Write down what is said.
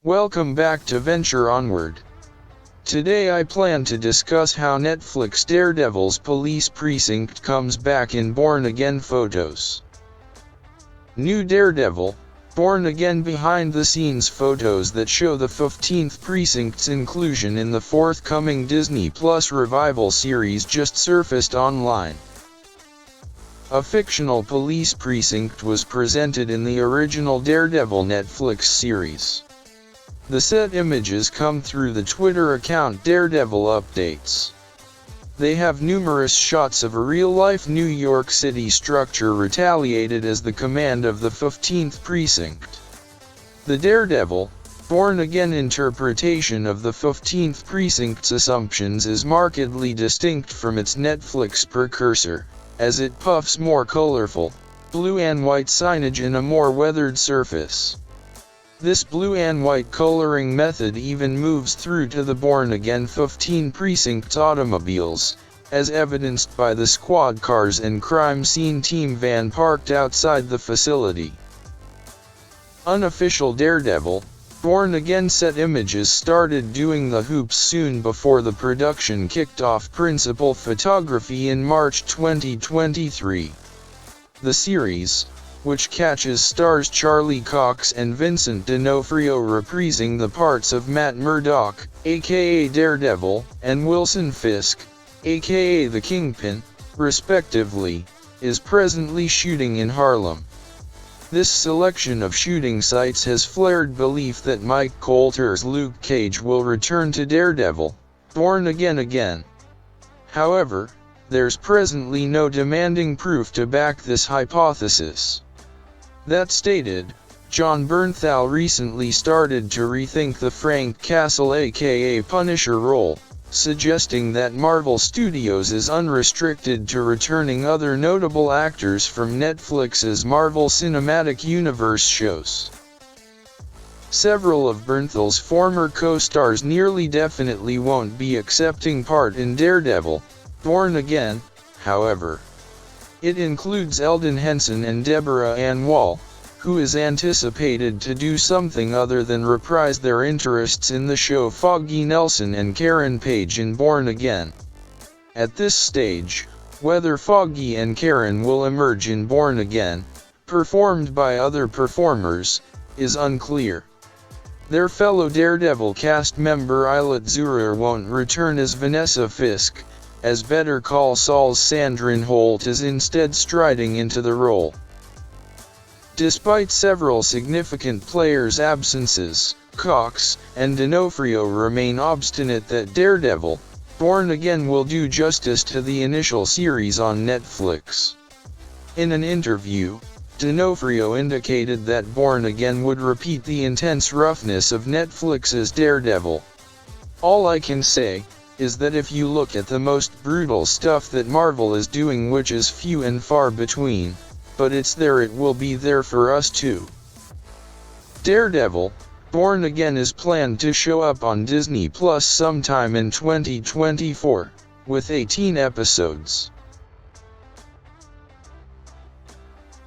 Welcome back to Venture Onward. Today I plan to discuss how Netflix Daredevil's police precinct comes back in Born Again photos. New Daredevil, Born Again behind-the-scenes photos that show the 15th Precinct's inclusion in the forthcoming Disney Plus revival series just surfaced online. A fictional police precinct was presented in the original Daredevil Netflix series. The set images come through the Twitter account Daredevil Updates. They have numerous shots of a real-life New York City structure retaliated as the command of the 15th Precinct. The Daredevil, Born Again interpretation of the 15th Precinct's assumptions is markedly distinct from its Netflix precursor, as it puffs more colorful, blue and white signage in a more weathered surface. This blue and white coloring method even moves through to the Born Again 15 Precinct's automobiles, as evidenced by the squad cars and crime scene team van parked outside the facility. Unofficial Daredevil, Born Again set images started doing the hoops soon before the production kicked off principal photography in March 2023. The series, which catches stars Charlie Cox and Vincent D'Onofrio reprising the parts of Matt Murdock, aka Daredevil, and Wilson Fisk, aka the Kingpin, respectively, is presently shooting in Harlem. This selection of shooting sites has flared belief that Mike Colter's Luke Cage will return to Daredevil, Born Again. However, there's presently no demanding proof to back this hypothesis. That stated, Jon Bernthal recently started to rethink the Frank Castle aka Punisher role, suggesting that Marvel Studios is unrestricted to returning other notable actors from Netflix's Marvel Cinematic Universe shows. Several of Bernthal's former co-stars nearly definitely won't be accepting part in Daredevil, Born Again, however. It includes Eldon Henson and Deborah Ann Wall, who is anticipated to do something other than reprise their interests in the show Foggy Nelson and Karen Page in Born Again. At this stage, whether Foggy and Karen will emerge in Born Again, performed by other performers, is unclear. Their fellow Daredevil cast member Islet Zurer won't return as Vanessa Fisk, as Better Call Saul's Sandrine Holt is instead striding into the role. Despite several significant players' absences, Cox and D'Onofrio remain obstinate that Daredevil, Born Again will do justice to the initial series on Netflix. In an interview, D'Onofrio indicated that Born Again would repeat the intense roughness of Netflix's Daredevil. "All I can say is that if you look at the most brutal stuff that Marvel is doing, which is few and far between, but it's there, it will be there for us too." Daredevil, Born Again is planned to show up on Disney Plus sometime in 2024, with 18 episodes.